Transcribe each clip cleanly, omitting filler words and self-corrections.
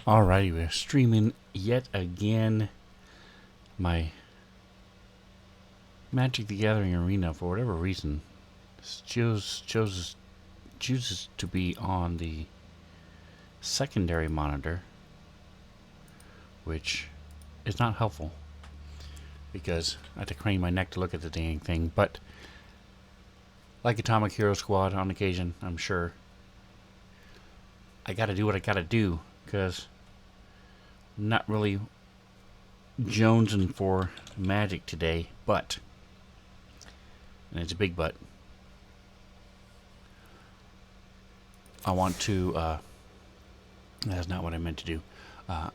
Alrighty, we're streaming yet again. My Magic the Gathering arena, for whatever reason, chooses to be on the secondary monitor, which is not helpful because I have to crane my neck to look at the dang thing. But like Atomic Hero Squad on occasion, I'm sure I gotta do what I gotta do because I'm not really jonesing for Magic today, but, and it's a big but, I want to, that's not what I meant to do. I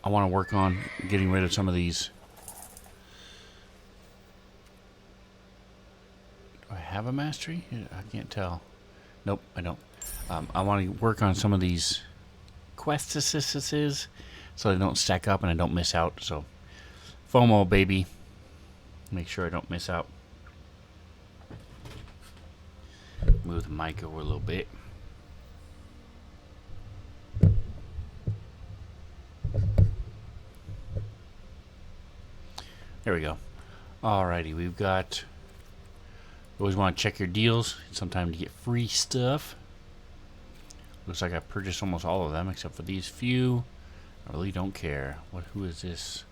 want to work on getting rid of some of these. Do I have a mastery? I can't tell. Nope, I don't. I want to work on some of these quests so they don't stack up and I don't miss out. So, FOMO, baby. Make sure I don't miss out. Move the mic over a little bit. There we go. Alrighty, we've got. You always want to check your deals. Sometimes to get free stuff. Looks like I purchased almost all of them except for these few. I really don't care. Who is this?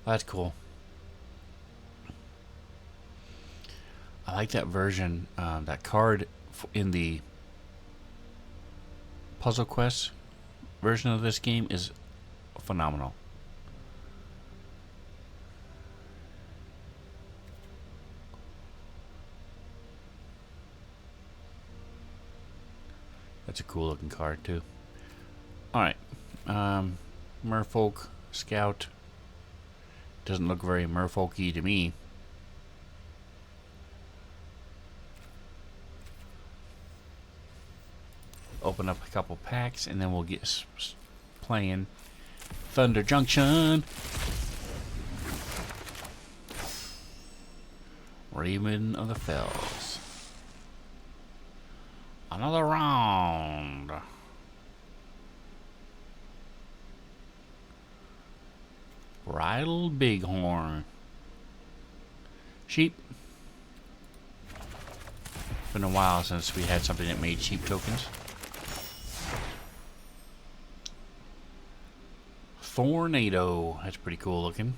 That's cool. I like that version. That card in the Puzzle Quest version of this game is phenomenal. That's a cool looking card too. Alright. Merfolk Scout. Doesn't look very merfolky to me. Open up a couple packs and then we'll get playing Thunder Junction. Raven of the Fells. Another round. Bridal Bighorn. Sheep. Been a while since we had something that made sheep tokens. Tornado. That's pretty cool looking.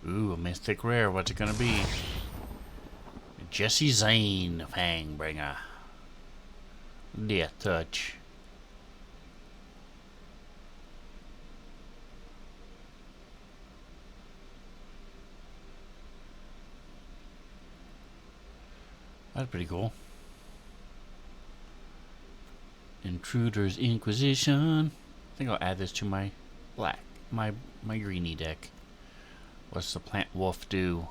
Ooh, a mystic rare. What's it gonna be? Jesse Zane, Fangbringer. Death Touch. That's pretty cool. Intruder's Inquisition. I think I'll add this to my my greenie deck. What's the Plant Wolf do?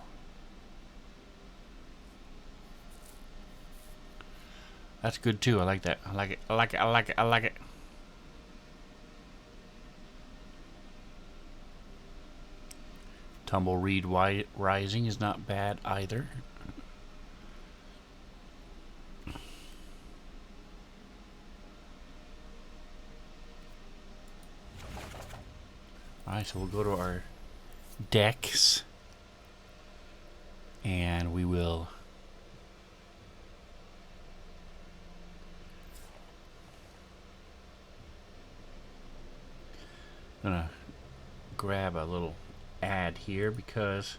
That's good too. I like that. I like it. I like it. I like it. I like it. Tumbleweed Rising is not bad either. Alright, so we'll go to our decks and we will gonna grab a little ad here because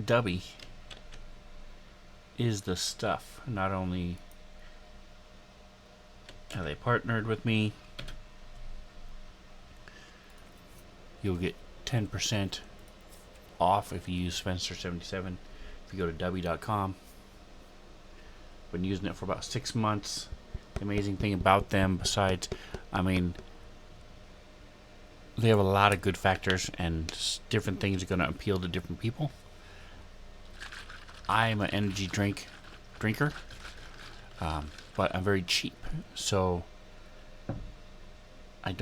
Dubby is the stuff. Not only have they partnered with me, you'll get 10% off if you use Spencer77 if you go to Dubby.com. Been using it for about 6 months. The amazing thing about them, besides, I mean, they have a lot of good factors and different things are going to appeal to different people. I'm an energy drinker, but I'm very cheap, so I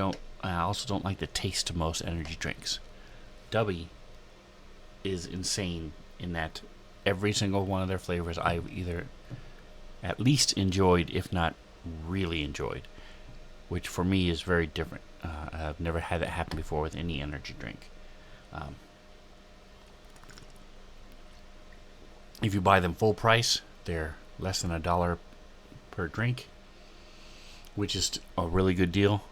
also don't like the taste of most energy drinks. Dubby is insane in that every single one of their flavors I've either at least enjoyed, if not really enjoyed, which for me is very different. I've never had that happen before with any energy drink. If you buy them full price, they're less than $1 per drink, which is a really good deal.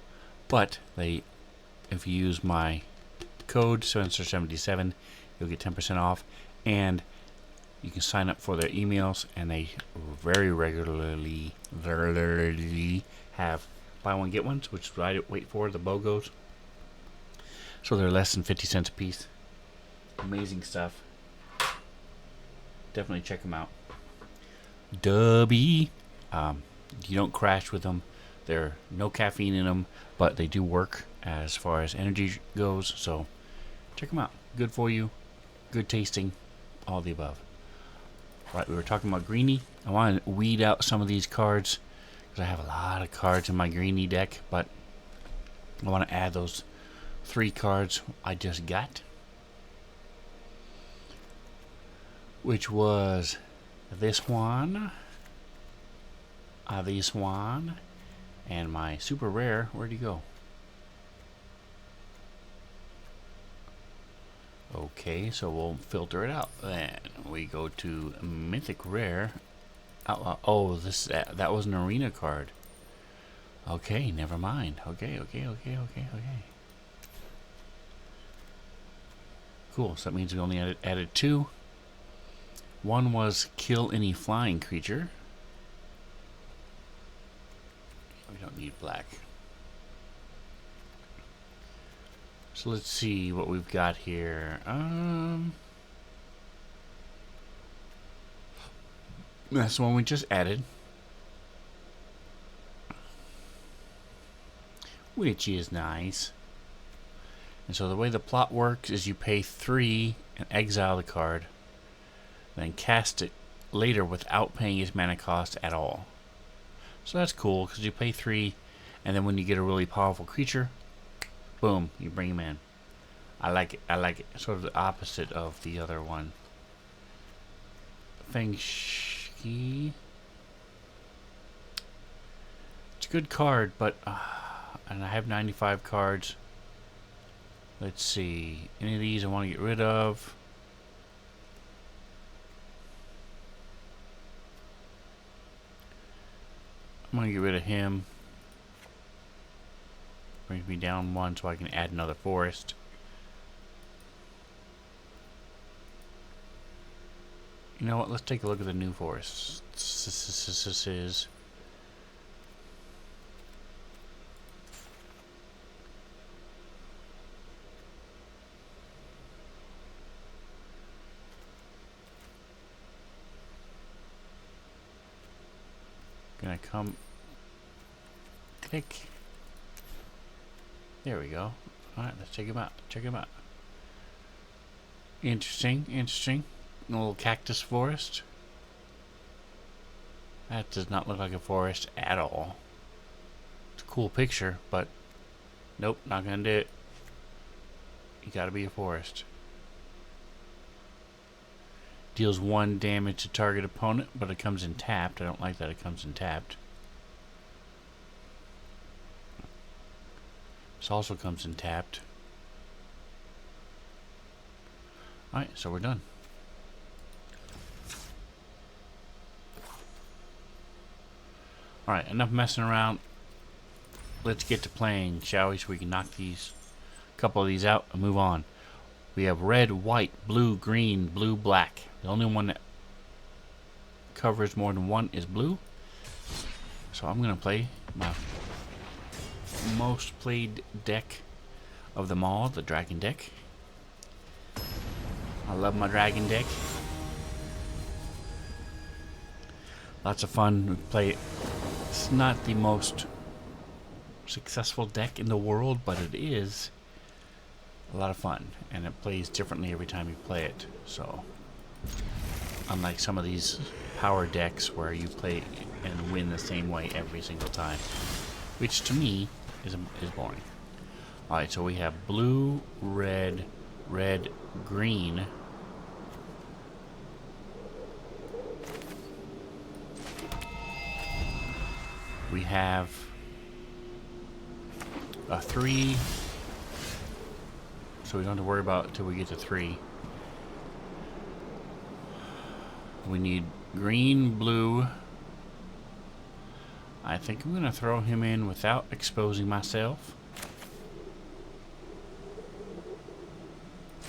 But if you use my code Spencer77, you'll get 10% off, and you can sign up for their emails, and they very regularly have buy one get ones, which is what I wait for, the BOGOs. So they're less than 50 cents a piece. Amazing stuff. Definitely check them out. Dubby. You don't crash with them. There's no caffeine in them, but they do work as far as energy goes. So check them out. Good for you. Good tasting. All the above. Right, we were talking about Greenie. I want to weed out some of these cards because I have a lot of cards in my Greenie deck, but I want to add those 3 cards I just got, which was this one, and my super rare. Where'd he go? Okay, so we'll filter it out. Then we go to Mythic Rare. Oh, that was an arena card. Okay, never mind. Okay. Cool, so that means we only added 2. One was kill any flying creature. We don't need black. So let's see what we've got here. That's the one we just added, which is nice. And so the way the plot works is you pay 3 and exile the card, then cast it later without paying its mana cost at all. So that's cool because you pay 3, and then when you get a really powerful creature, boom, you bring him in. I like it. Sort of the opposite of the other one. Feng Shi. It's a good card, but and I have 95 cards. Let's see. Any of these I want to get rid of. I'm going to get rid of him. Brings me down 1 so I can add another forest. You know what? Let's take a look at the new forest. This is gonna come click. There we go. Alright, let's check him out. Interesting. A little cactus forest. That does not look like a forest at all. It's a cool picture, but nope, not gonna do it. You gotta be a forest. Deals 1 damage to target opponent, but it comes in tapped. I don't like that it comes in tapped. This also comes in tapped. Alright, so we're done. Alright, enough messing around. Let's get to playing, shall we? So we can knock a couple of these out and move on. We have red, white, blue, green, blue, black. The only one that covers more than 1 is blue. So I'm going to play my most played deck of them all, the dragon deck. I love my dragon deck. Lots of fun. We play it. It's not the most successful deck in the world, but it is a lot of fun, and it plays differently every time you play it. So unlike some of these power decks where you play and win the same way every single time, which to me is boring. Alright, so we have blue, red, green, We have a 3, so we don't have to worry about it until we get to 3. We need green, blue. I think I'm going to throw him in without exposing myself.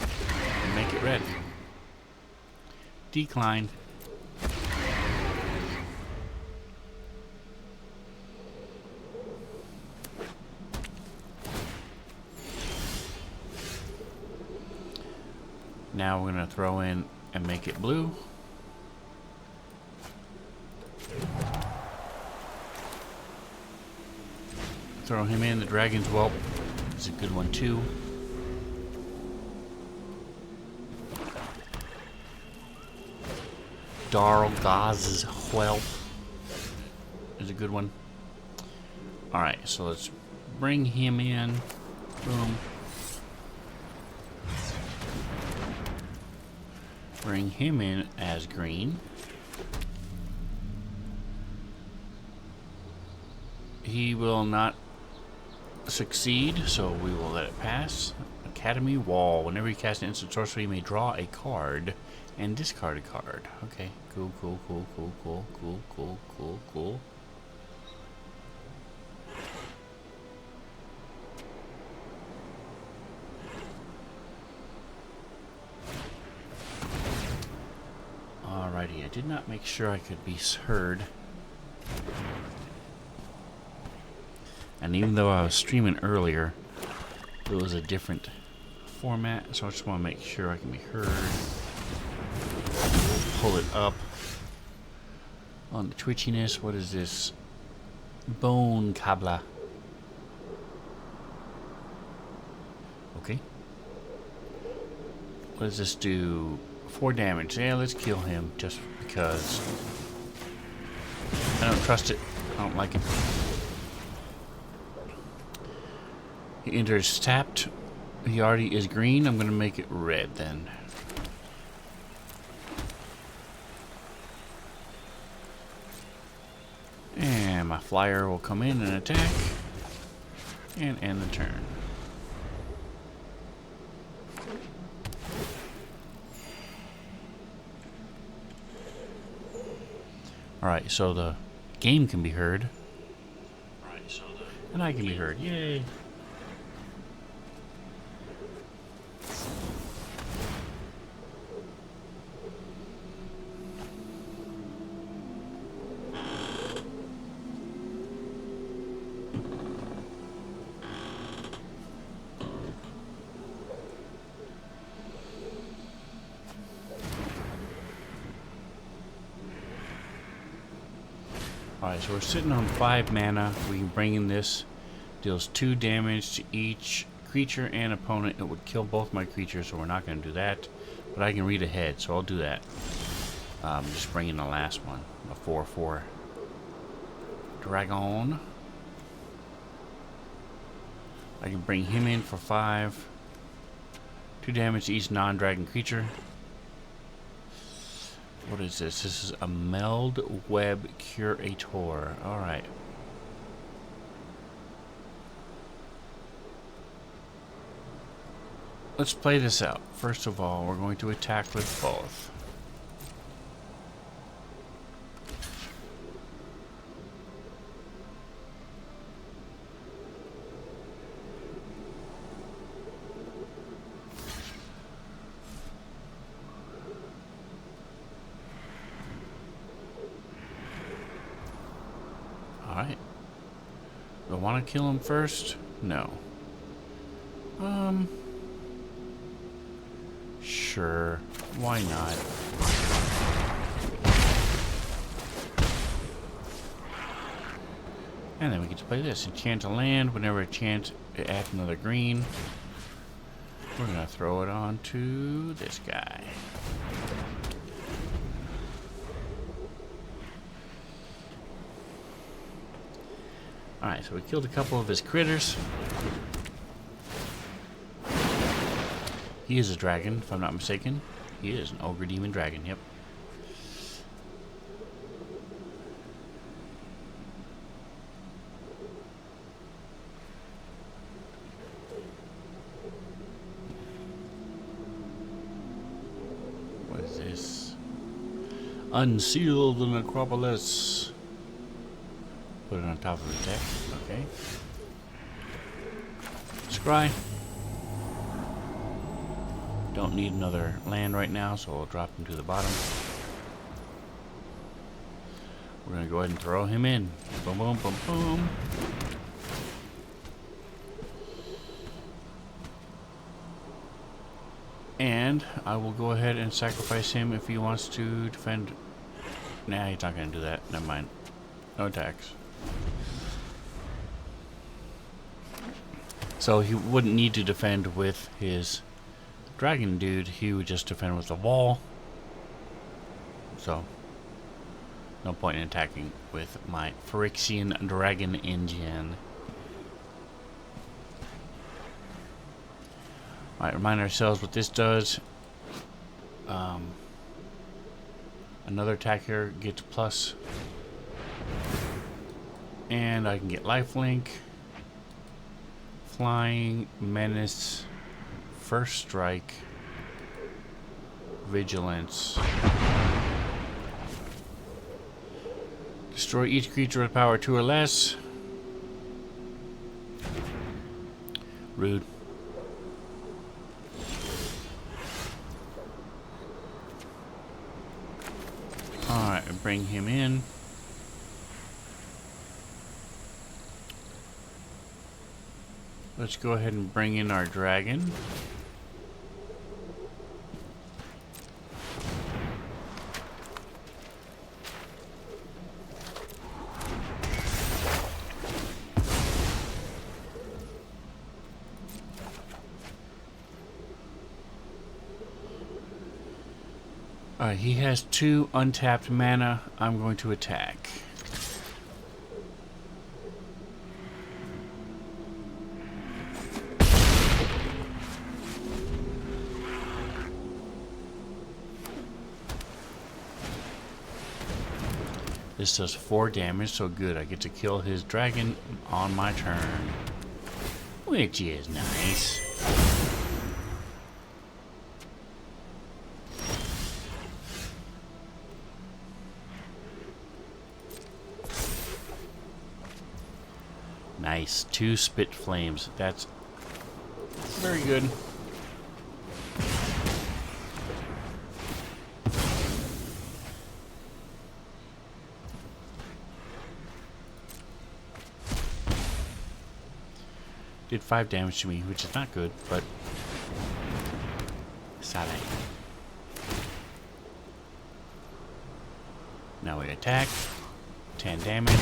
And make it red. Decline. Now we're going to throw in and make it blue. Throw him in. The Dragon's Whelp is a good one too. Darlgaz's Whelp is a good one. Alright, so let's bring him in. Boom. Bring him in as green. He will not succeed, so we will let it pass. Academy Wall. Whenever you cast an instant sorcery, you may draw a card and discard a card. Okay, cool, cool, cool, cool, cool, cool, cool, cool, cool. Alrighty, I did not make sure I could be heard. And even though I was streaming earlier, it was a different format, so I just want to make sure I can be heard. Pull it up on the twitchiness. What is this? Bone Kabla. Okay. What does this do? 4 damage. Yeah, let's kill him just because. I don't trust it. I don't like him. He enters tapped. He already is green. I'm going to make it red then. And my flyer will come in and attack. And end the turn. Alright, so the game can be heard. And I can be heard. Yay! Alright, so we're sitting on 5 mana. We can bring in this. Deals 2 damage to each creature and opponent. It would kill both my creatures, so we're not going to do that. But I can read ahead, so I'll do that. Just bring in the last one. A 4/4 Dragon. I can bring him in for 5. 2 damage to each non-dragon creature. What is this? This is a Meld Web Curator. Alright. Let's play this out. First of all, we're going to attack with both. Alright. Do I want to kill him first? No. Sure. Why not? And then we get to play this. Enchant a land. Whenever enchant, it adds another green. We're going to throw it on to this guy. Alright, so we killed a couple of his critters. He is a dragon, if I'm not mistaken. He is an ogre demon dragon, yep. Unseal the necropolis. Put it on top of the deck. Okay. Scry. Don't need another land right now, so I'll drop him to the bottom. We're going to go ahead and throw him in. Boom, boom, boom, boom. And I will go ahead and sacrifice him if he wants to defend. Nah, he's not going to do that. Never mind. No attacks. So he wouldn't need to defend with his dragon dude. He would just defend with the wall. So, no point in attacking with my Phyrexian dragon engine. Alright, remind ourselves what this does. Another attack here gets plus. And I can get lifelink, flying, menace, first strike, vigilance. Destroy each creature with power 2 or less. Rude. Alright, bring him in. Let's go ahead and bring in our dragon. Alright, he has 2 untapped mana. I'm going to attack. This does 4 damage, so good. I get to kill his dragon on my turn. Which is nice. Nice. 2 spit flames. That's very good. Did 5 damage to me, which is not good, but Sale. Now we attack. 10 damage.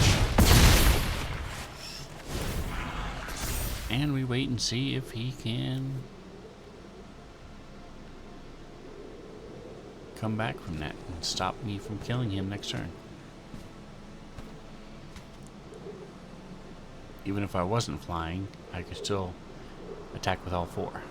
And we wait and see if he can come back from that and stop me from killing him next turn. Even if I wasn't flying, I could still attack with all 4.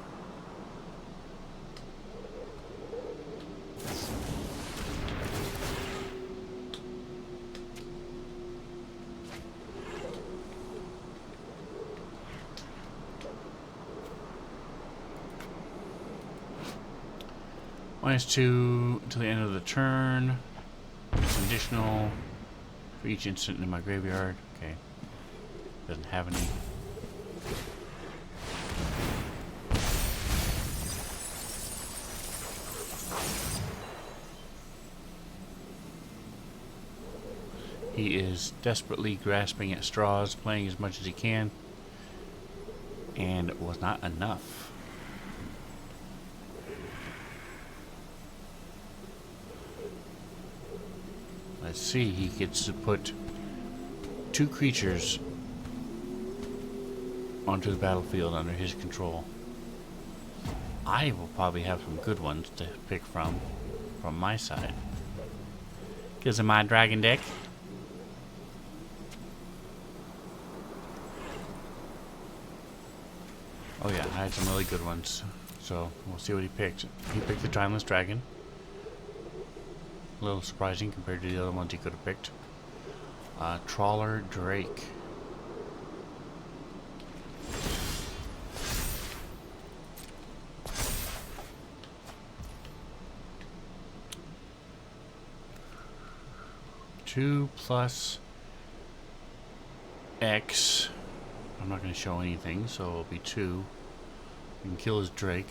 -2 until the end of the turn. Conditional for each instant in my graveyard. Okay. Doesn't have any. He is desperately grasping at straws, playing as much as he can, and it was not enough. Let's see, he gets to put 2 creatures onto the battlefield under his control. I will probably have some good ones to pick from my side. Because of my dragon deck. Oh yeah, I had some really good ones. So, we'll see what he picked. He picked the Timeless Dragon. A little surprising compared to the other ones he could have picked. Trawler Drake. 2 plus X. I'm not going to show anything, so it'll be 2. We can kill his Drake.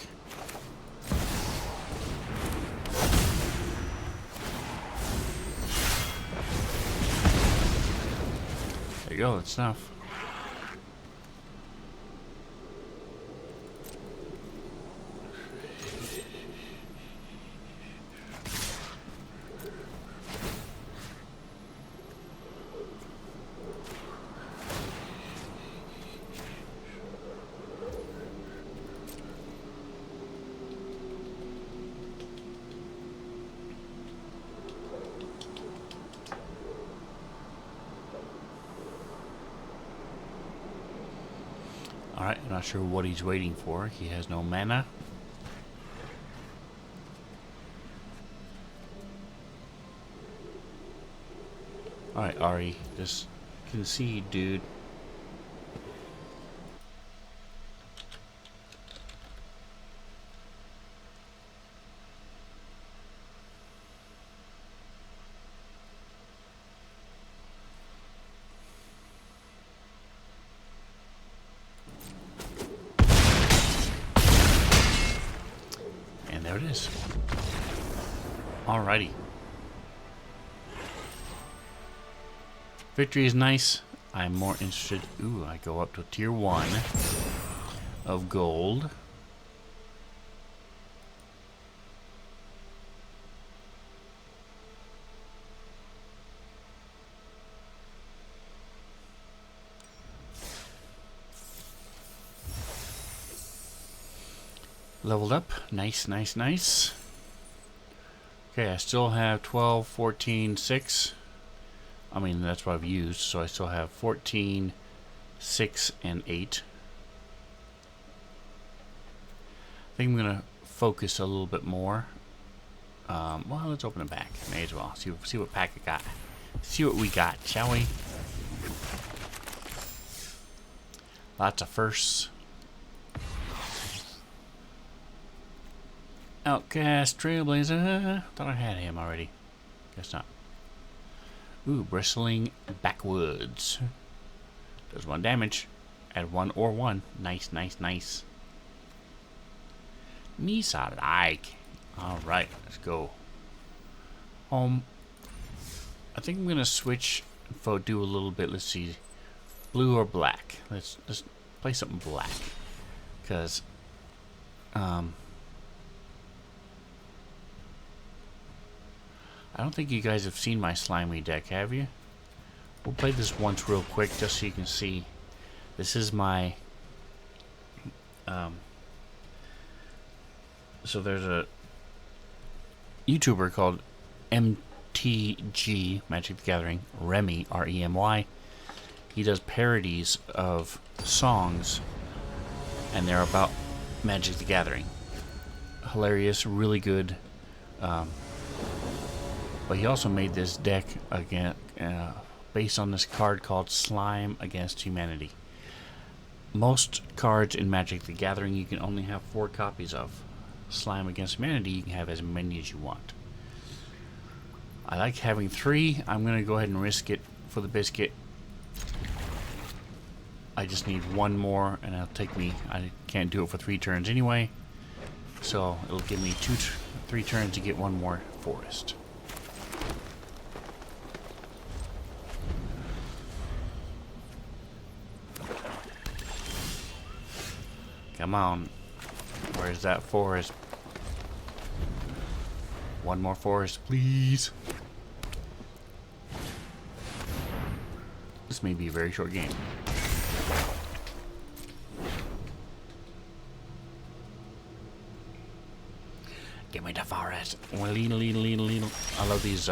There you go, that's enough. Alright, I'm not sure what he's waiting for. He has no mana. Alright, Ari, just concede, dude. There it is. Alrighty. Victory is nice. I'm more interested. Ooh, I go up to tier 1 of gold. Leveled up. Nice, nice, nice. Okay, I still have 12, 14, 6. I mean, that's what I've used, so I still have 14, 6, and 8. I think I'm going to focus a little bit more. Well, let's open it back. May as well. See what pack I got. See what we got, shall we? Lots of firsts. Outcast, Trailblazer. Thought I had him already. Guess not. Ooh, Bristling Backwoods. Does 1 damage. Add 1 or 1. Nice, nice, nice. Misa like. Alright, let's go. I think I'm gonna switch do a little bit. Let's see. Blue or black. Let's play something black. Cause I don't think you guys have seen my slimy deck, have you? We'll play this once real quick just so you can see. This is my... so there's a YouTuber called MTG, Magic the Gathering, Remy, R-E-M-Y. He does parodies of songs, and they're about Magic the Gathering. Hilarious, really good. But he also made this deck again, based on this card called Slime Against Humanity. Most cards in Magic the Gathering you can only have 4 copies of. Slime Against Humanity you can have as many as you want. I like having 3. I'm going to go ahead and risk it for the biscuit. I just need 1 more and it'll take me... I can't do it for 3 turns anyway. So it'll give me 3 turns to get 1 more forest. Come on. Where's that forest? 1 more forest, please. This may be a very short game. Give me the forest. Little. I love these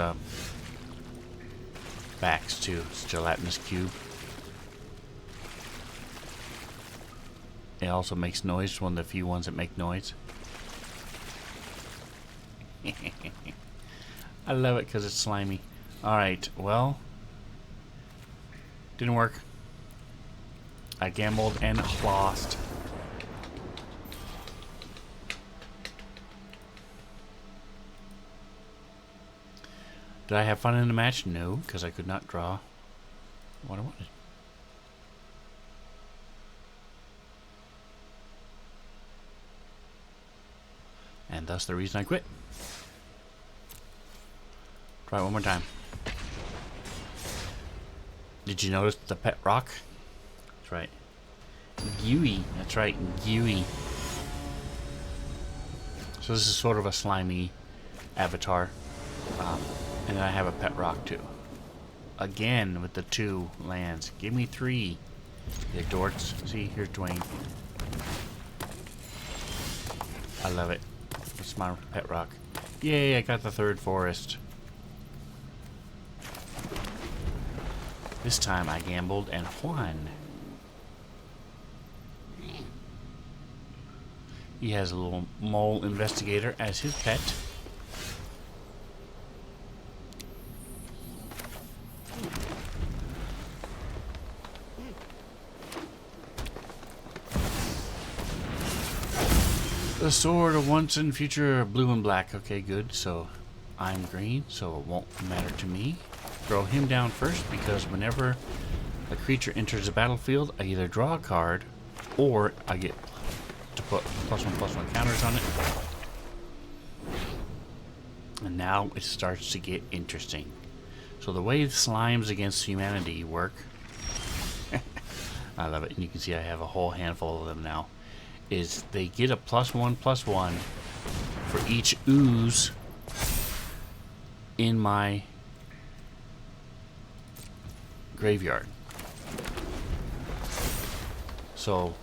backs too. It's gelatinous cube. It also makes noise. It's one of the few ones that make noise. I love it because it's slimy. Alright, well. Didn't work. I gambled and lost. Did I have fun in the match? No, because I could not draw what I wanted. And thus the reason I quit. Try it one more time. Did you notice the pet rock? That's right. Gooey. That's right, gooey. So this is sort of a slimy avatar. And then I have a pet rock too. Again with the 2 lands. Give me 3. You dorks. See, here's Dwayne. I love it. It's my pet rock. Yay, I got the 3rd forest. This time I gambled and won. He has a little mole investigator as his pet. The sword of once and future blue and black. Okay, good. So I'm green, so it won't matter to me. Throw him down first because whenever a creature enters the battlefield, I either draw a card or I get to put +1/+1 counters on it. And now it starts to get interesting. So the way slimes against humanity work, I love it. And you can see I have a whole handful of them now. Is they get a +1/+1 for each ooze in my graveyard. So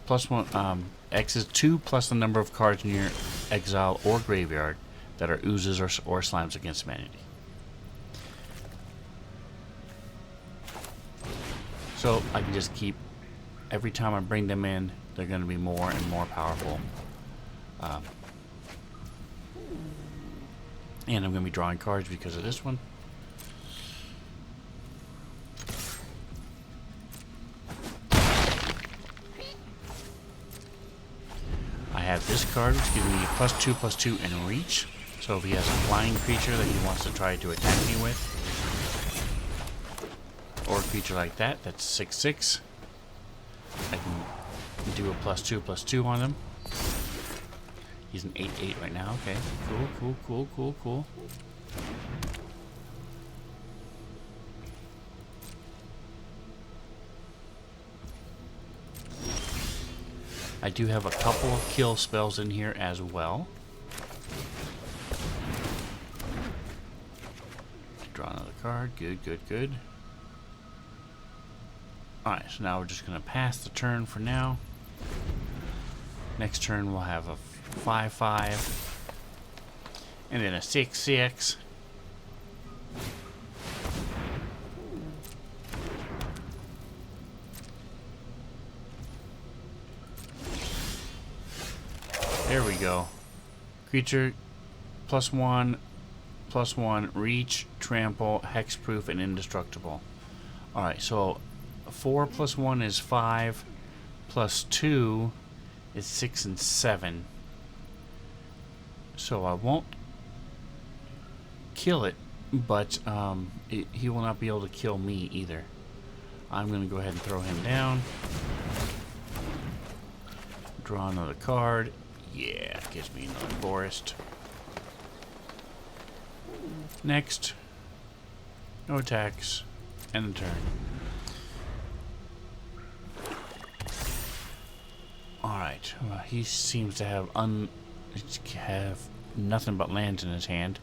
+1 X is 2 plus the number of cards in your exile or graveyard that are oozes or slimes against humanity. So I can just keep, every time I bring them in, they're going to be more and more powerful. And I'm going to be drawing cards because of this one. I have this card which gives me +2/+2 in reach. So if he has a flying creature that he wants to try to attack me with, or a creature like that, that's 6/6. I can do a +2/+2 on him. He's an 8/8 right now. Okay, cool. I do have a couple of kill spells in here as well. Draw another card. Good. Alright, so now we're just going to pass the turn for now. Next turn we'll have a 5/5. And then a 6/6. There we go. Creature +1/+1, reach, trample, hexproof, and indestructible. Alright, so 4/+1 is 5, +2 is 6 and 7. So I won't kill it, but he will not be able to kill me either. I'm going to go ahead and throw him down. Draw another card. Yeah, gives me another forest. Next. No attacks. End the turn. Alright. Well, he seems to have nothing but lands in his hand.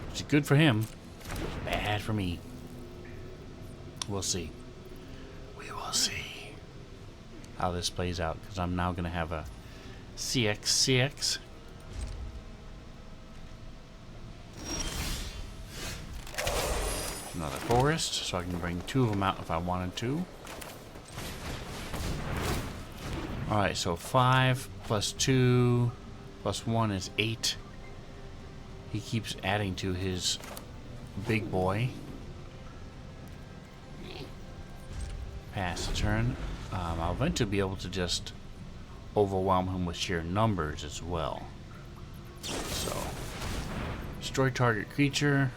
Which is good for him. Bad for me. We'll see. We will see how this plays out, because I'm now going to have a CX. Another forest, so I can bring 2 of them out if I wanted to. Alright, so 5 +2 +1 is 8. He keeps adding to his big boy. Pass the turn. I'll eventually be able to just overwhelm him with sheer numbers as well. So Destroy target creature.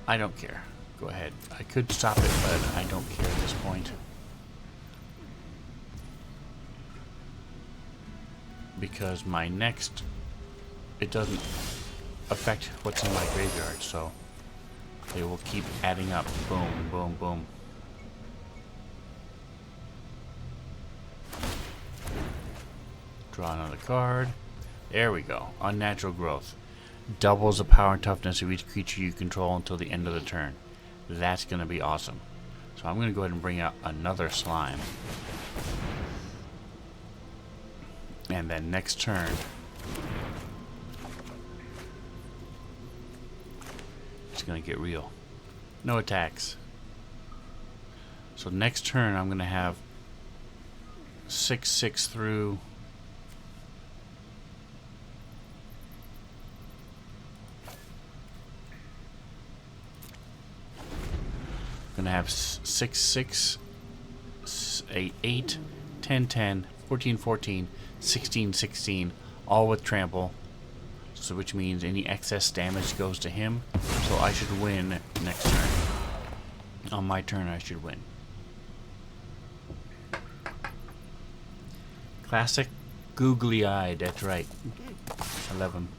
I don't care. Go ahead. I could stop it, but I don't care at this point. Because my next... it doesn't affect what's in my graveyard, so they will keep adding up. Boom, boom, boom. Draw another card. There we go. Unnatural growth. Doubles the power and toughness of each creature you control until the end of the turn. That's going to be awesome. So I'm going to go ahead and bring out another slime. And then next turn, it's going to get real. No attacks. So next turn I'm going to have 6/6 through. Gonna have 6/6, 8, 10, 10, 14, 14, 16, 16, all with trample. So which means any excess damage goes to him. So I should win next turn. On my turn, I should win. Classic googly-eyed. That's right. I love him.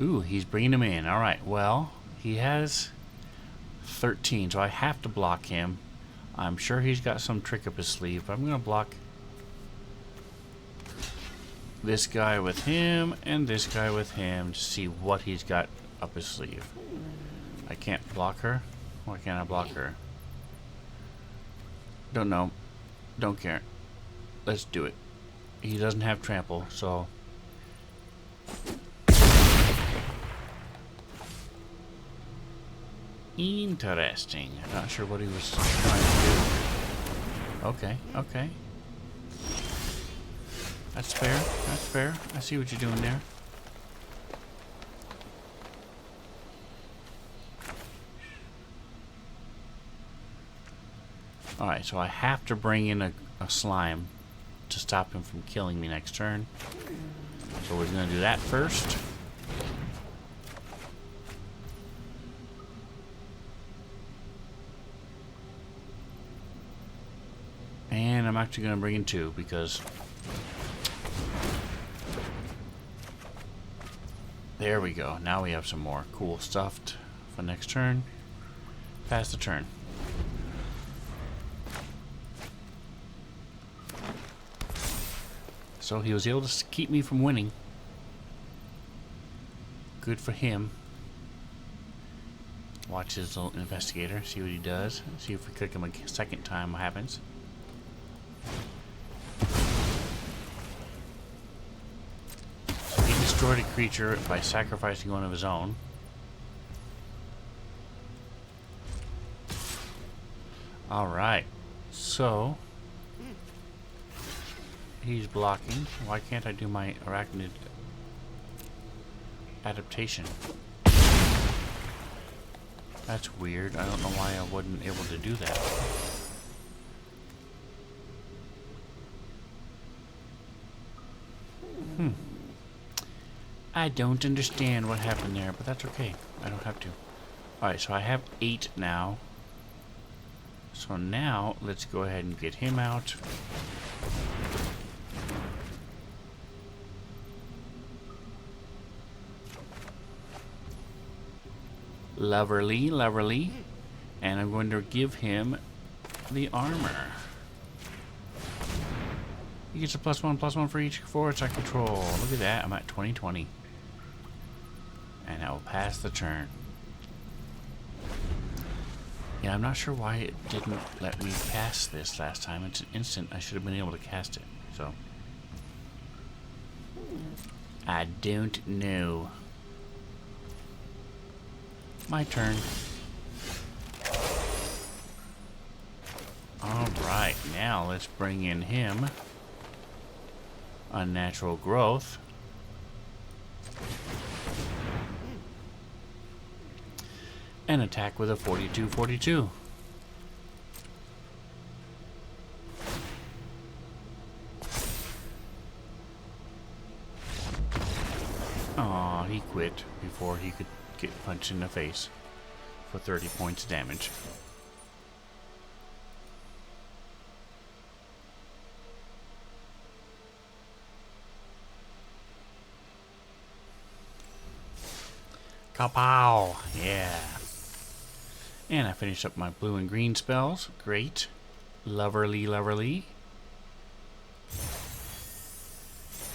Ooh, he's bringing him in. All right. Well, he has 13, so I have to block him. I'm sure he's got some trick up his sleeve, but I'm going to block this guy with him and this guy with him to see what he's got up his sleeve. I can't block her. Why can't I block her? Don't know. Don't care. Let's do it. He doesn't have trample, so... interesting. Not sure what he was trying to do. Okay, okay. That's fair. That's fair. I see what you're doing there. Alright, so I have to bring in a slime to stop him from killing me next turn. So we're going to do that first. And I'm actually going to bring in 2 because... there we go. Now we have some more cool stuff for next turn. Pass the turn. So he was able to keep me from winning. Good for him. Watch his little investigator. See what he does. See if we click him a second time what happens. He destroyed a creature by sacrificing one of his own. Alright. So... he's blocking. Why can't I do my arachnid adaptation? That's weird. I don't know why I wasn't able to do that. I don't understand what happened there, but that's okay. I don't have to. Alright, so I have 8 now. So now, let's go ahead and get him out. Loverly, loverly. And I'm going to give him the armor. He gets a +1/+1 for each force I control. Look at that. I'm at 20/20. And I will pass the turn. Yeah, I'm not sure why it didn't let me cast this last time. It's an instant. I should have been able to cast it. So. I don't know. My turn. Alright, now let's bring in him. Unnatural growth. And attack with a 42/42. Aw, he quit before he could get punched in the face for 30 points of damage. Kapow! Yeah. And I finished up my blue and green spells. Great. Loverly, loverly.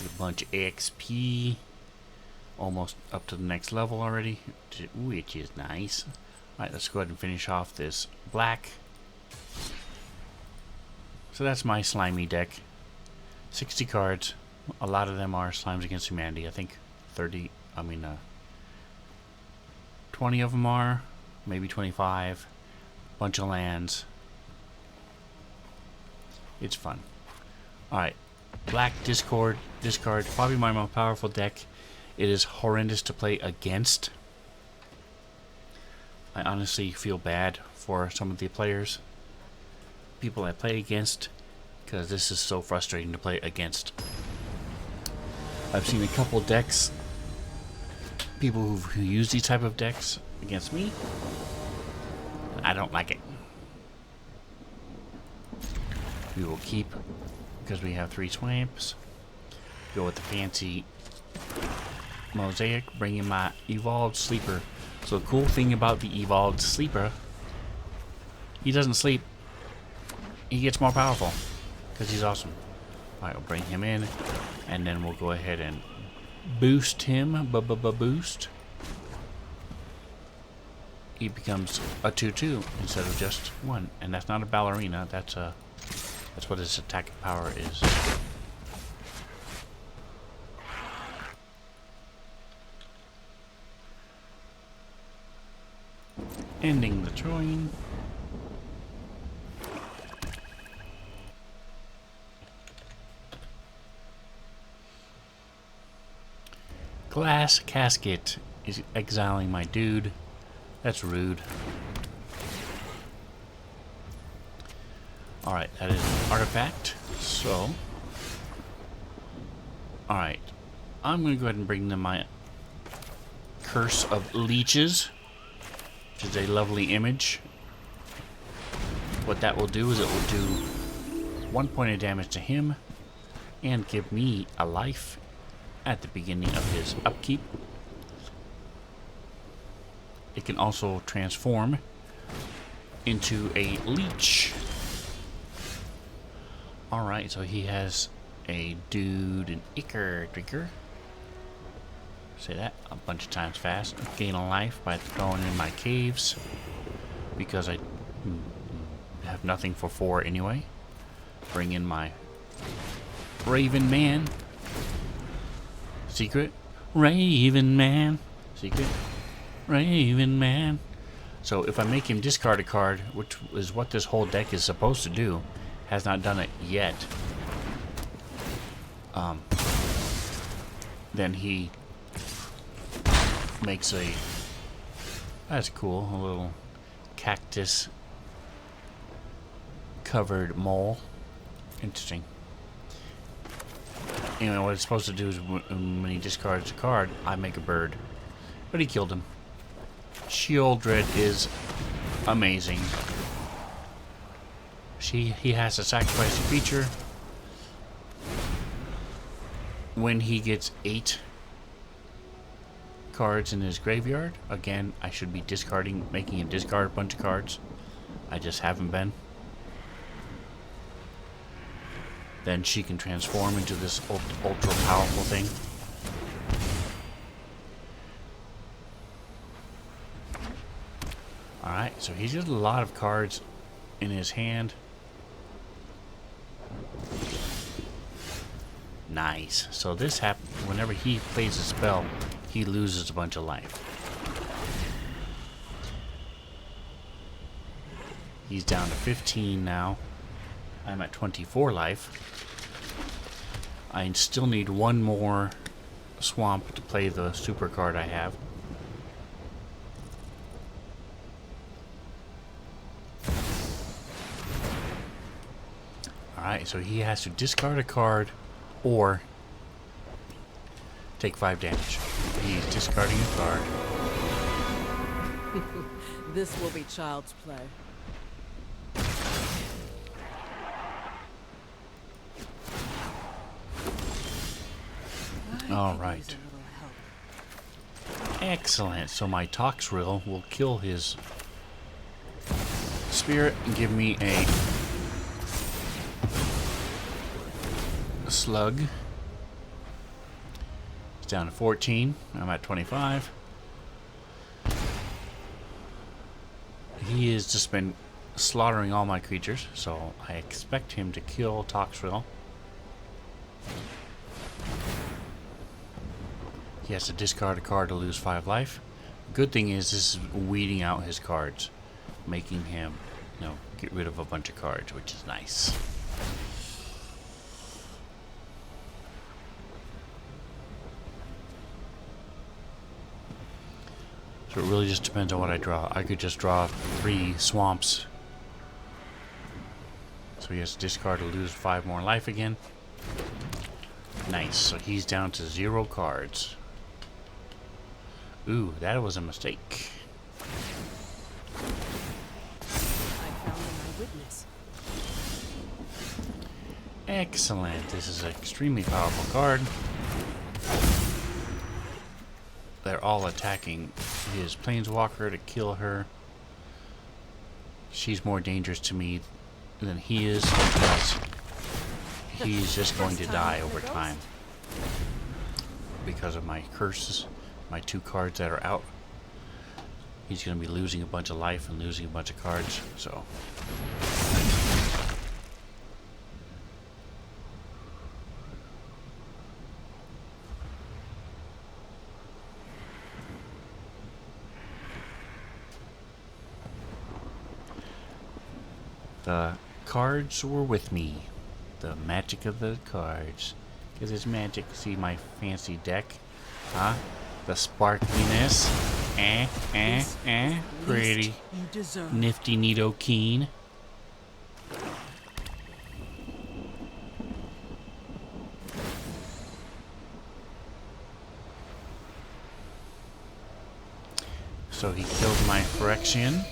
A bunch of XP. Almost up to the next level already, which is nice. Alright, let's go ahead and finish off this black. So that's my slimy deck. 60 cards. A lot of them are Slimes Against Humanity. I think 20 of them are. Maybe 25. Bunch of lands. It's fun. Alright. Black discard. Probably my most powerful deck. It is horrendous to play against. I honestly feel bad for some of the players. People I play against. Because this is so frustrating to play against. I've seen a couple decks. People who use these type of decks against me. I don't like it. We will keep, because we have 3 swamps. Go with the fancy mosaic, bring in my evolved sleeper. So the cool thing about the evolved sleeper, he doesn't sleep. He gets more powerful because he's awesome. Alright, we'll bring him in, and then we'll go ahead and boost him. Boost. He becomes a 2/2 instead of just 1, and that's not a ballerina. That's what his attack power is. Ending the terrain. Glass Casket is exiling my dude. That's rude. Alright, that is an artifact. So, alright. I'm going to go ahead and bring them my Curse of Leeches, which is a lovely image. What that will do is it will do 1 point of damage to him and give me a life at the beginning of his upkeep. It can also transform into a leech. Alright, so he has a dude, an Ichor Drinker. Say that a bunch of times fast. Gain a life by throwing in my caves, because I have nothing for 4 anyway. Bring in my Raven Man. Secret Raven Man. Secret Raven Man. So if I make him discard a card, which is what this whole deck is supposed to do, has not done it yet, then he makes a, that's cool, a little cactus covered mole. Interesting. Anyway, what it's supposed to do is when he discards a card, I make a bird. But he killed him. Sheoldred is amazing. He has to sacrifice a creature. When he gets 8 cards in his graveyard, again, I should be discarding, making him discard a bunch of cards. I just haven't been. Then she can transform into this ultra powerful thing. Alright, so he's got a lot of cards in his hand. Nice. So this happens whenever he plays a spell, he loses a bunch of life. He's down to 15 now. I'm at 24 life. I still need 1 more swamp to play the super card I have. Alright, so he has to discard a card or Take 5 damage. He's discarding a card. This will be child's play. All right. Excellent. So my Toxrill will kill his spirit and give me a slug. It's down to 14. I'm at 25. He has just been slaughtering all my creatures, so I expect him to kill Toxrill. He has to discard a card to lose 5 life. Good thing is this is weeding out his cards, making him, get rid of a bunch of cards, which is nice. So it really just depends on what I draw. I could just draw 3 swamps. So he has to discard to lose 5 more life again. Nice. So he's down to 0 cards. Ooh, that was a mistake. I found my witness. Excellent. This is an extremely powerful card. They're all attacking his Planeswalker to kill her. She's more dangerous to me than he is because he's just going to die over time because of my curses. My 2 cards that are out. He's going to be losing a bunch of life and losing a bunch of cards, so. The cards were with me. The magic of the cards. Because it's magic. See my fancy deck? Huh? The sparkliness. Pretty. Nifty Nido Keen. So he killed my Phyrexian.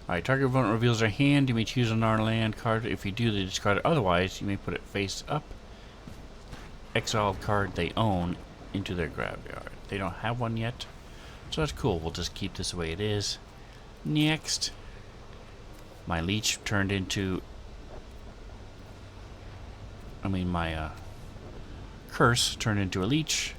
Alright, target opponent reveals their hand. You may choose an our land card. If you do, they discard it. Otherwise, you may put it face up. Exile card they own into their graveyard. They don't have one yet, so that's cool. We'll just keep this the way it is. Next, my leech turned into. My curse turned into a leech.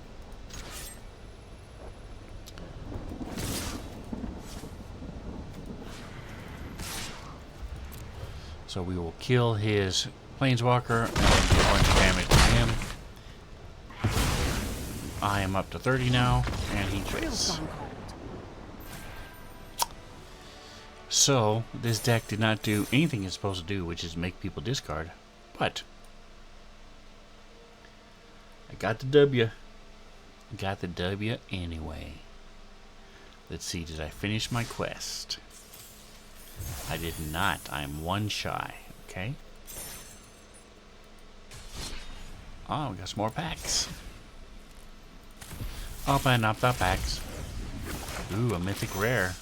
So we will kill his Planeswalker and do a bunch of damage to him. I am up to 30 now, and he quits. So, this deck did not do anything it's supposed to do, which is make people discard. But, I got the W. Got the W anyway. Let's see, did I finish my quest? I did not. I'm 1 shy. Okay. Oh, we got some more packs. Open up the packs. Ooh, a mythic rare.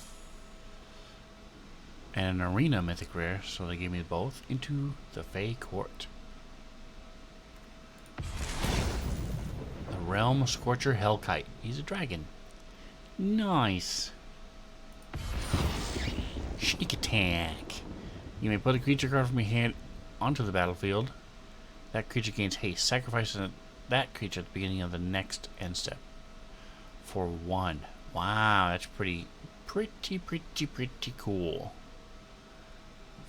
And an arena mythic rare, so they gave me both into the Fey Court. The Realm Scorcher Hellkite. He's a dragon. Nice. Sneak attack. You may put a creature card from your hand onto the battlefield. That creature gains haste. Sacrifice that creature at the beginning of the next end step. For 1. Wow, that's pretty cool.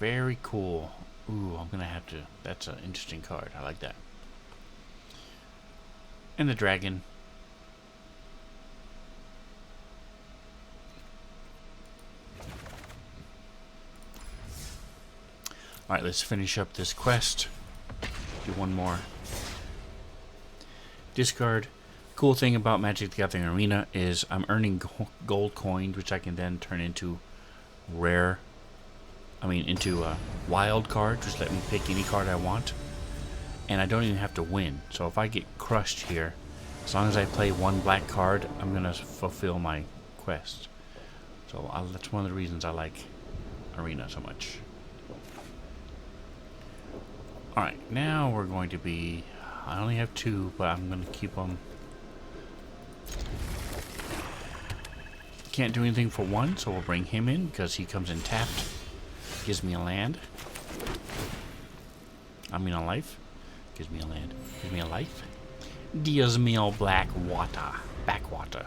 Very cool. Ooh, I'm gonna have to. That's an interesting card. I like that. And the dragon. Alright, let's finish up this quest. Do one more. Discard. Cool thing about Magic the Gathering Arena is I'm earning gold coins, which I can then turn into into wild cards. Just let me pick any card I want. and I don't even have to win. So if I get crushed here, as long as I play one black card, I'm gonna fulfill my quest. So that's one of the reasons I like Arena so much. Alright, now we're going to be... I only have 2, but I'm going to keep them... Can't do anything for 1, so we'll bring him in because he comes in tapped. Gives me a land. I mean a life. Gives me a land. Gives me a life. Gives me a black water. Backwater.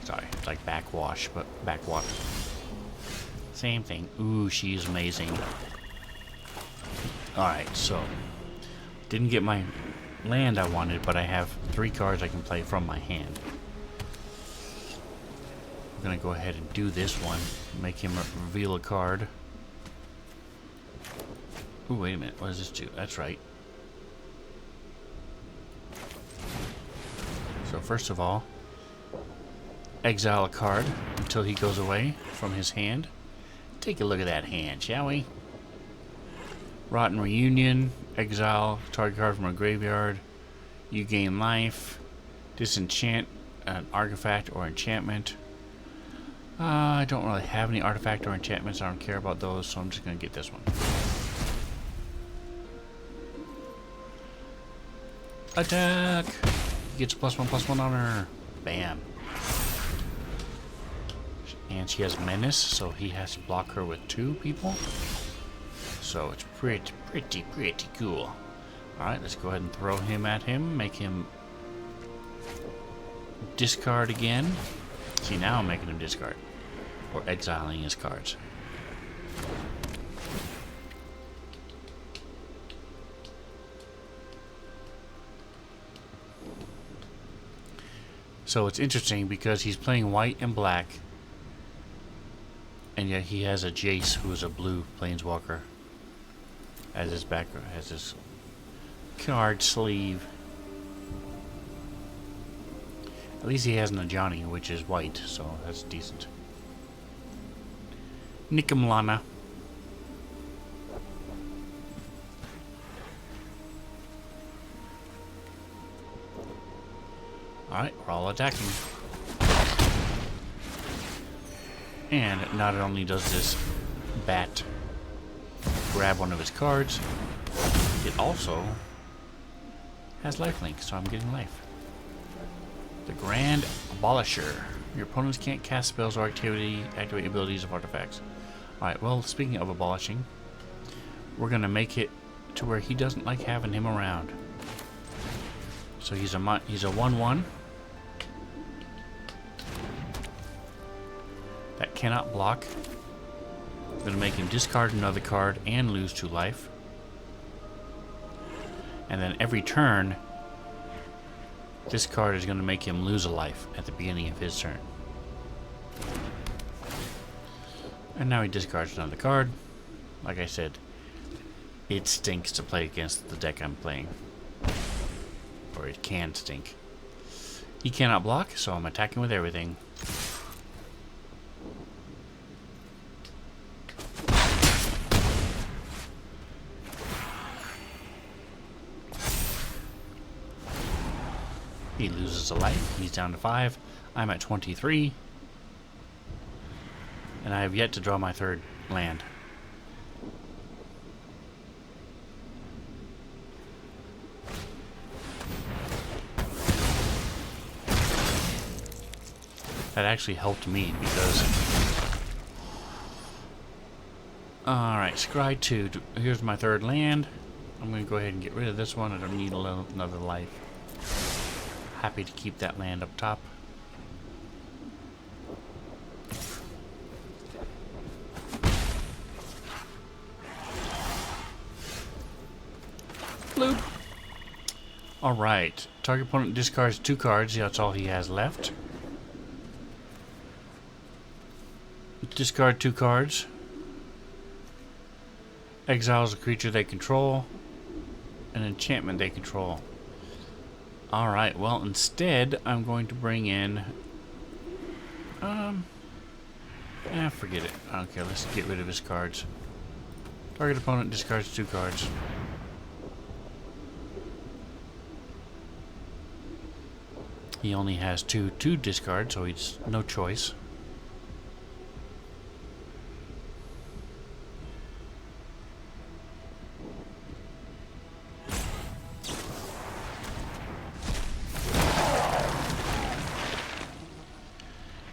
Sorry, it's like backwash, but backwater. Same thing. Ooh, she's amazing. Alright, so didn't get my land I wanted, but I have 3 cards I can play from my hand. I'm gonna go ahead and do this one. Make him reveal a card. Ooh, wait a minute. What does this do? That's right. So first of all, exile a card until he goes away from his hand. Take a look at that hand, shall we? Rotten Reunion, exile target card from a graveyard. You gain life. Disenchant an artifact or enchantment. I don't really have any artifact or enchantments. I don't care about those, so I'm just going to get this one. Attack! He gets +1/+1 on her. Bam. And she has menace, so he has to block her with 2 people. So it's pretty cool. Alright, let's go ahead and throw him at him. Make him discard again. See, now I'm making him discard. Or exiling his cards. So it's interesting because he's playing white and black. And yet he has a Jace, who is a blue planeswalker, as his background, as his card sleeve. At least he has Najani, which is white, so that's decent. Nikamlana. Alright, we're all attacking. And not only does this bat grab one of his cards, it also has lifelink, so I'm getting life. The Grand Abolisher. Your opponents can't cast spells or activate abilities of artifacts. Alright, well, speaking of abolishing, we're going to make it to where he doesn't like having him around. So he's a 1/1 that cannot block. I'm going to make him discard another card and lose 2 life. And then every turn, this card is going to make him lose a life at the beginning of his turn. And now he discards another card. Like I said, it stinks to play against the deck I'm playing. Or it can stink. He cannot block, so I'm attacking with everything. He loses a life. He's down to 5. I'm at 23. And I have yet to draw my 3rd land. That actually helped me because... Alright, Scry 2. Here's my 3rd land. I'm going to go ahead and get rid of this one. I don't need another life. Happy to keep that land up top. Bloop. Alright. Target opponent discards 2 cards. That's all he has left. Discard 2 cards. Exiles a creature they control. An enchantment they control. Alright, well, instead, I'm going to bring in... forget it. Okay, let's get rid of his cards. Target opponent discards 2 cards. He only has two to discard, so he's no choice.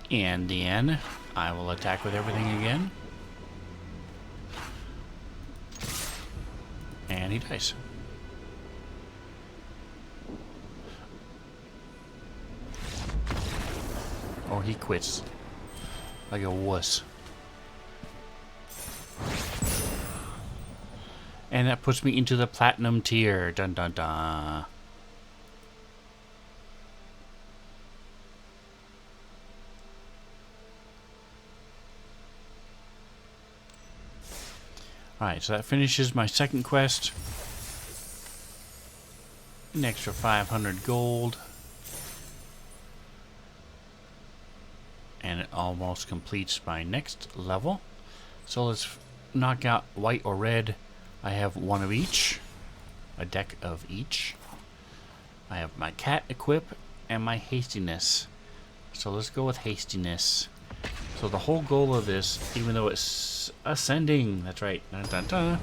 And then I will attack with everything again. And he dies. Or he quits. Like a wuss. And that puts me into the platinum tier. Dun dun dun. Alright, so that finishes my second quest. An extra 500 gold. And it almost completes my next level. So let's knock out white or red. I have one of each. A deck of each. I have my cat equip and my hastiness. So let's go with hastiness. So the whole goal of this, even though it's ascending, that's right. Dun, dun, dun.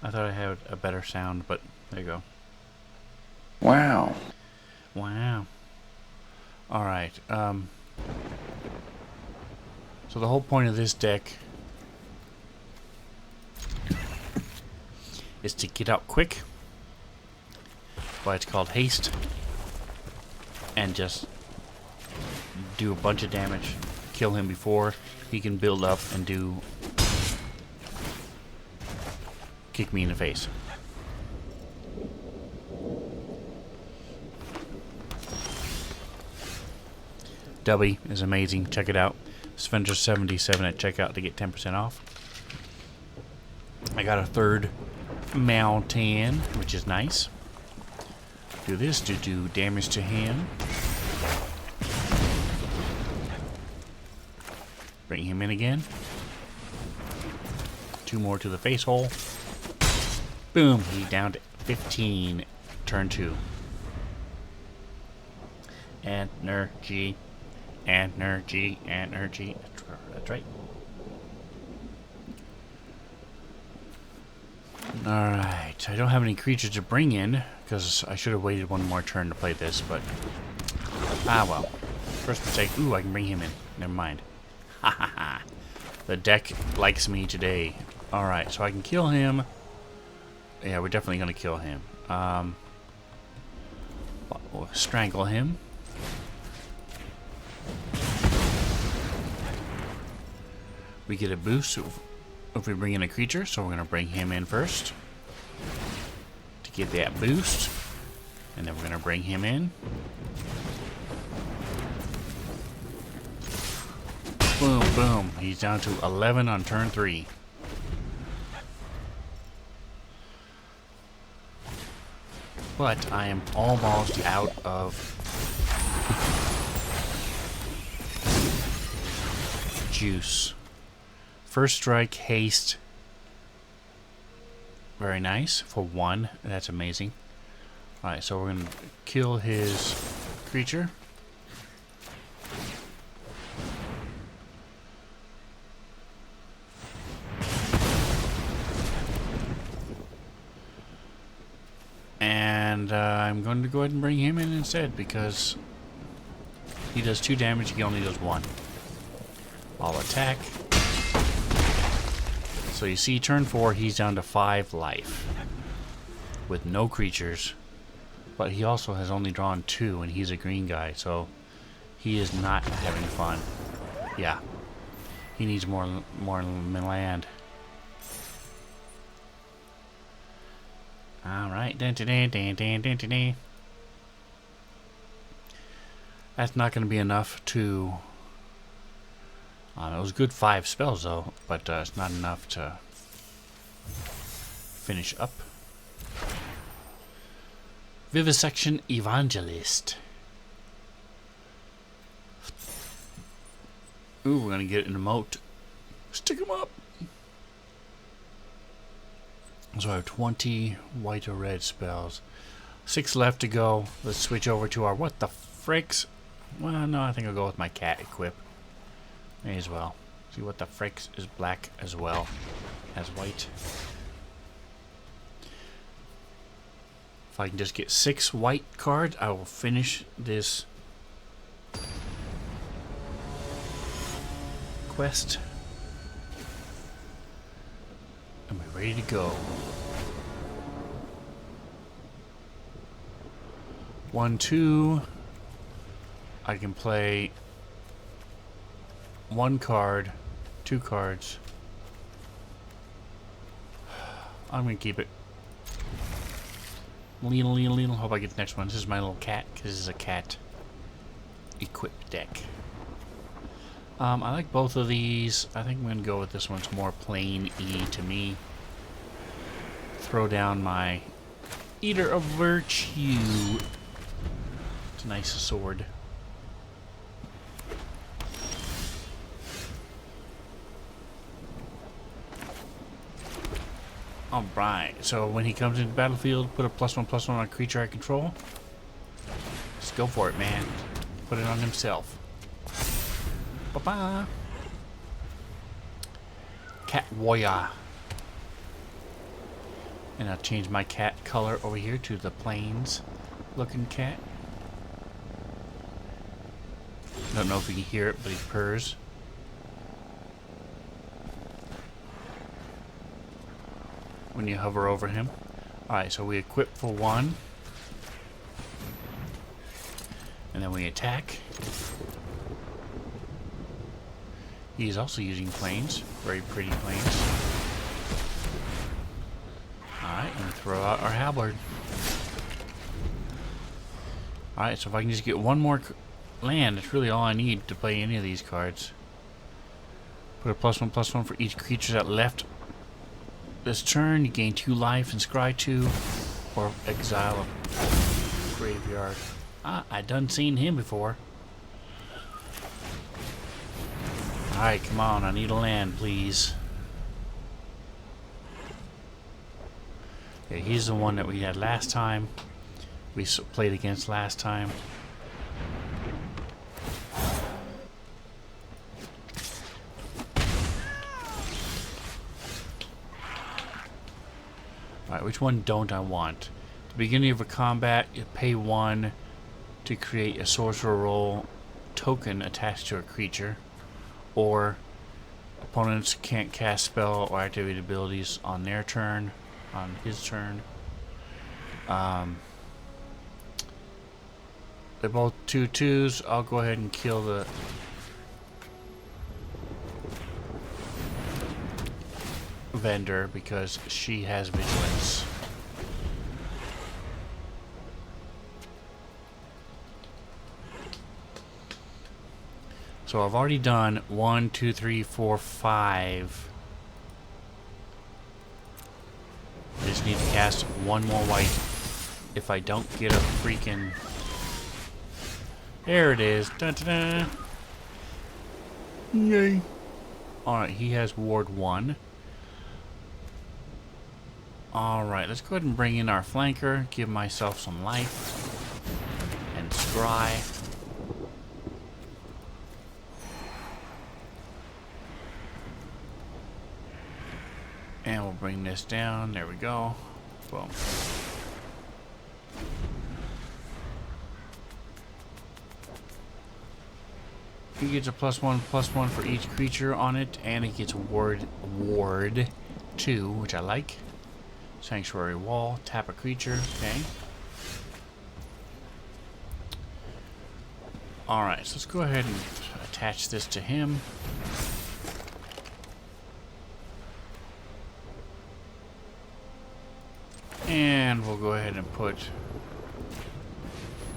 I thought I had a better sound, but there you go. Wow. Wow. Alright, so the whole point of this deck is to get out quick. Why it's called haste. And just do a bunch of damage. Kill him before he can build up and do... kick me in the face. Dubby is amazing. Check it out. Sventure77 at checkout to get 10% off. I got a third Mountain, which is nice. Do this to do damage to him. Bring him in again. 2 more to the face hole. Boom, he down to 15. Turn 2. Energy. Energy. Energy. That's right. Alright, I don't have any creatures to bring in, because I should have waited one more turn to play this, but... ah, well. First mistake. Ooh, I can bring him in. Never mind. Ha ha ha. The deck likes me today. Alright, so I can kill him. Yeah, we're definitely going to kill him. We'll strangle him. We get a boost if we bring in a creature, so we're going to bring him in first to get that boost. And then we're going to bring him in. Boom, boom. He's down to 11 on turn 3. But I am almost out of juice. First strike, haste. Very nice. For 1. That's amazing. Alright, so we're going to kill his creature. And I'm going to go ahead and bring him in instead because he does 2 damage, he only does 1. I'll attack. So you see, turn 4, he's down to 5 life with no creatures. But he also has only drawn 2, and he's a green guy, so he is not having fun. Yeah, he needs more land. Alright. That's not going to be enough to... it was good 5 spells though, but it's not enough to finish up. Vivisection Evangelist. Ooh, we're going to get an emote. Stick him up! So I have 20 white or red spells. 6 left to go. Let's switch over to our what the fricks? Well, no, I think I'll go with my cat equip. May as well. See what the fricks is black as well as white. If I can just get 6 white cards, I will finish this quest. And we're ready to go. 1, 2. I can play 1 card, 2 cards. I'm gonna keep it. Lean. Hope I get the next one. This is my little cat, because this is a cat equip deck. I like both of these. I think I'm gonna go with this one. It's more plain E to me. Throw down my Eater of Virtue. It's a nice sword. Alright, so when he comes into the battlefield, put a +1/+1 on a creature I control. Just go for it, man. Put it on himself. Bye-bye. Cat Warrior. And I'll change my cat color over here to the plains looking cat. Don't know if you can hear it, but he purrs. When you hover over him. Alright, so we equip for 1. And then we attack. He's also using planes. Very pretty planes. Alright, and we throw out our halberd. Alright, so if I can just get 1 more land, that's really all I need to play any of these cards. Put a +1/+1 for each creature that left this turn. You gain 2 life and scry 2, or exile a graveyard. I done seen him before. Alright, come on, I need a land, please. Yeah, he's the one that we had last time. We played against last time. Alright, which one don't I want? At the beginning of a combat, you pay 1 to create a sorcerer role token attached to a creature. Or opponents can't cast spell or activate abilities on their turn, on his turn. They're both 2/2s. I'll go ahead and kill the vendor because she has vigilance. So I've already done 1, 2, 3, 4, 5. I just need to cast 1 more white. If I don't get a freaking... There it is. Dun, dun, dun. Yay. Alright, he has ward 1. Alright, let's go ahead and bring in our flanker. Give myself some life. And scry. And we'll bring this down. There we go. Boom. He gets a +1/+1 for each creature on it, and he gets ward 2, which I like. Sanctuary Wall, tap a creature, okay. Alright, so let's go ahead and attach this to him. And And we'll go ahead and put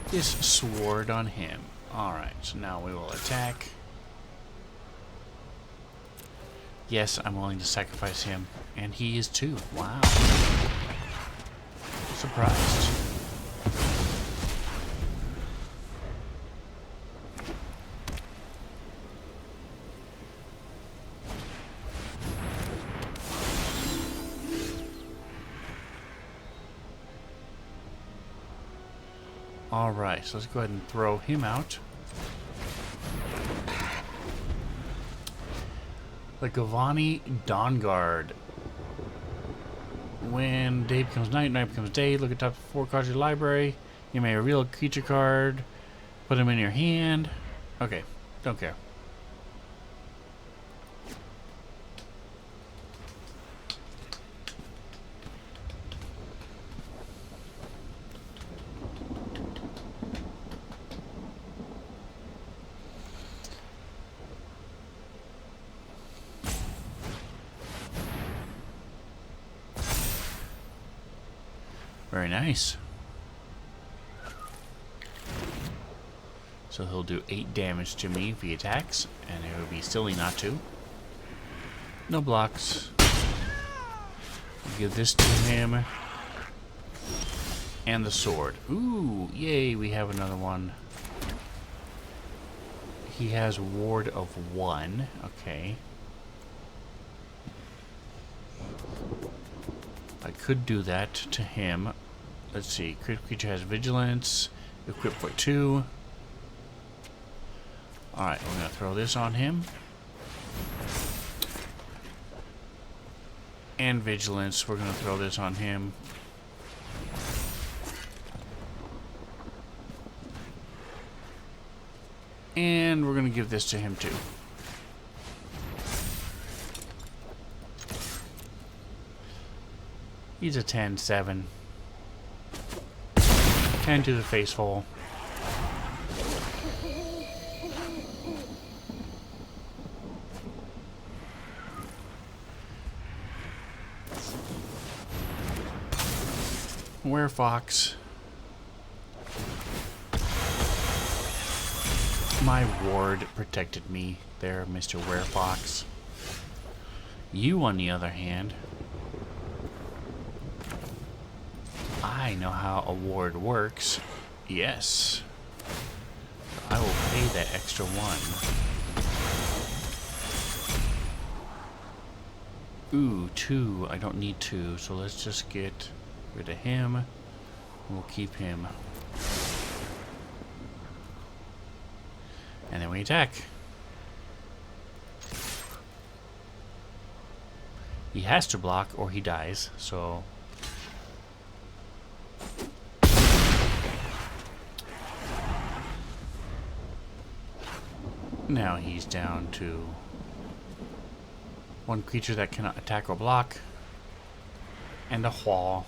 this sword on him. Alright, so now we will attack. Yes, I'm willing to sacrifice him. And he is too. Wow. Surprised. Alright, so let's go ahead and throw him out. The Gavani Dawnguard. When day becomes night, night becomes day, look at top 4 cards of your library. You may reveal a creature card, put them in your hand. Okay, don't care. Very nice. So he'll do 8 damage to me if he attacks, and it would be silly not to. No blocks. Give this to him. And the sword. Ooh, yay, we have another one. He has ward of 1. Okay. I could do that to him. Let's see. Critical creature has vigilance. Equipped for 2. Alright, we're going to throw this on him. And vigilance. We're going to throw this on him. And we're going to give this to him too. He's a 10-7. 10 to the faceful. Werefox. My ward protected me there, Mr. Werefox. You, on the other hand, I know how a ward works. Yes. I will pay that extra 1. Ooh, 2. I don't need 2, so let's just get rid of him. We'll keep him. And then we attack. He has to block or he dies, so... Now he's down to 1 creature that cannot attack or block. And a wall.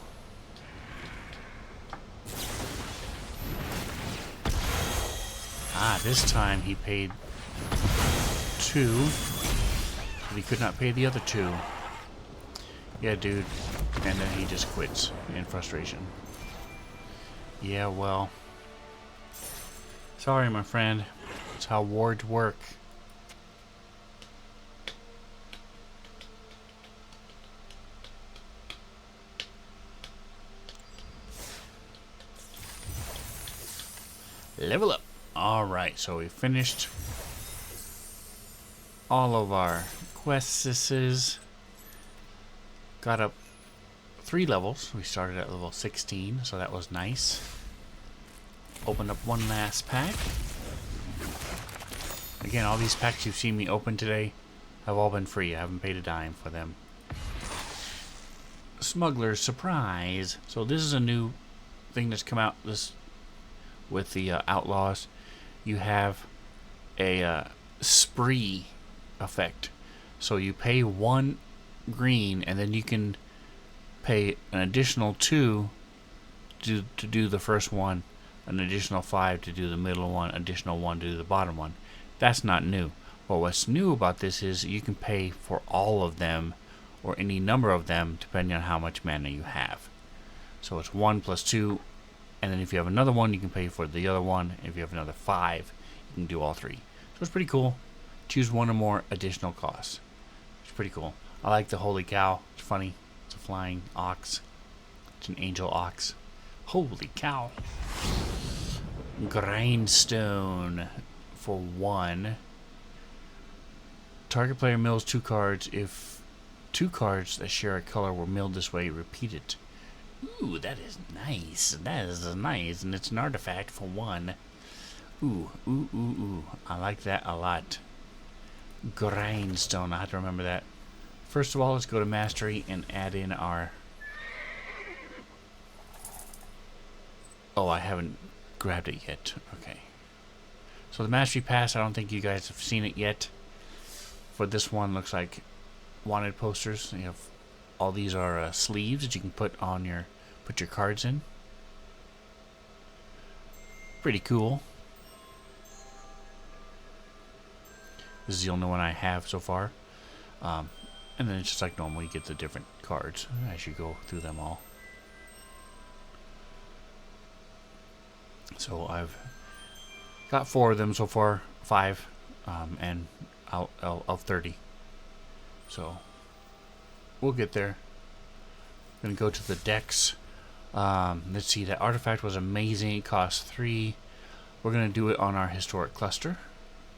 Ah, this time he paid 2, but he could not pay the other 2. Yeah, dude. And then he just quits in frustration. Yeah, well. Sorry, my friend. That's how wards work. Level up. Alright, so we finished all of our quests. Got up 3 levels. We started at level 16, so that was nice. Opened up 1 last pack. Again, all these packs you've seen me open today have all been free. I haven't paid a dime for them. Smuggler's Surprise. So this is a new thing that's come out with the Outlaws. You have a spree effect. So you pay 1 green and then you can pay an additional 2 to do the first one, an additional 5 to do the middle one, additional 1 to do the bottom one. That's not new. But what's new about this is you can pay for all of them or any number of them depending on how much mana you have. So it's 1 plus 2, and then if you have another one, you can pay for the other one. If you have another 5, you can do all 3. So it's pretty cool. Choose 1 or more additional costs. It's pretty cool. I like the holy cow. It's funny. It's a flying ox. It's an angel ox. Holy cow. Grindstone for 1. Target player mills 2 cards. If 2 cards that share a color were milled this way, repeat it. Ooh, that is nice. That is nice. And it's an artifact for 1. Ooh, ooh, ooh, ooh. I like that a lot. Grindstone. I have to remember that. First of all, let's go to Mastery and add in our... Oh, I haven't grabbed it yet. Okay. So the Mastery Pass, I don't think you guys have seen it yet. For this one, looks like wanted posters. You have all these are sleeves that you can put on your cards in. Pretty cool. This is the only one I have so far. And then it's just like normal, you get the different cards as you go through them all. So I've got 4 of them so far, 5, and out of 30. So we'll get there. I'm gonna go to the decks. Let's see, that artifact was amazing. It cost 3. We're gonna do it on our historic cluster.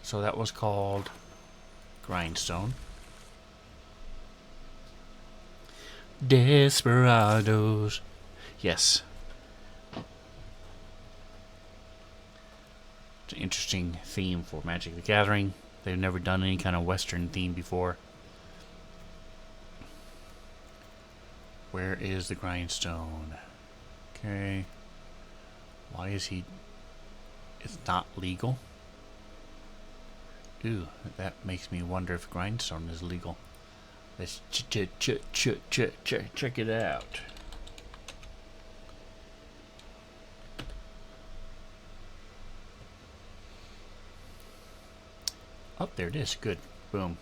So that was called Grindstone. Desperados. Yes. It's an interesting theme for Magic the Gathering. They've never done any kind of Western theme before. Where is the Grindstone? Okay. Why is he... It's not legal? Ooh, that makes me wonder if Grindstone is legal. Let's check it out. Oh, there it is. Good. Boom.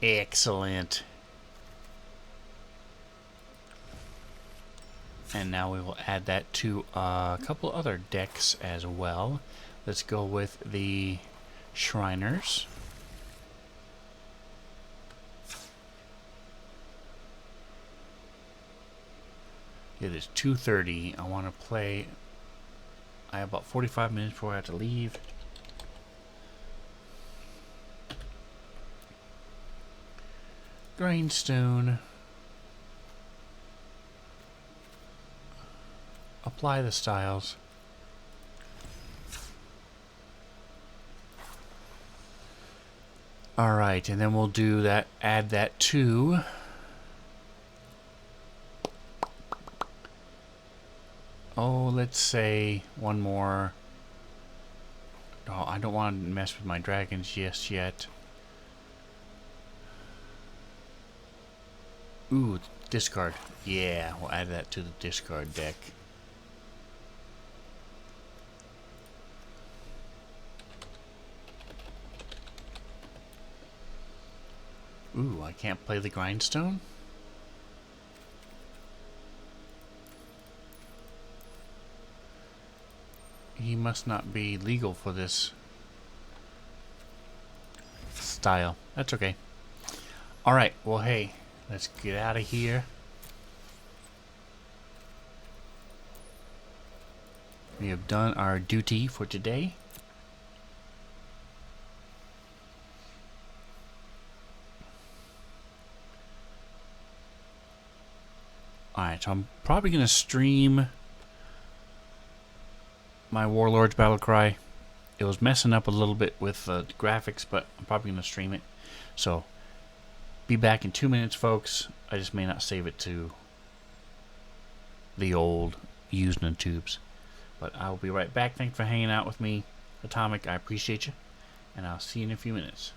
Excellent. And now we will add that to a couple other decks as well. Let's go with the Shriners. It is 2:30. I want to play. I have about 45 minutes before I have to leave. Grindstone. Apply the styles. Alright, and then we'll do that, add that to let's say one more. Oh, I don't want to mess with my dragons just yet. Ooh, discard. Yeah, we'll add that to the discard deck. Ooh, I can't play the Grindstone? He must not be legal for this style. That's okay. Alright, well hey, let's get out of here. We have done our duty for today. Alright, so I'm probably going to stream my Warlords Battlecry. It was messing up a little bit with the graphics, but I'm probably going to stream it. So, be back in 2 minutes, folks. I just may not save it to the old Usenet tubes. But I'll be right back. Thanks for hanging out with me, Atomic. I appreciate you. And I'll see you in a few minutes.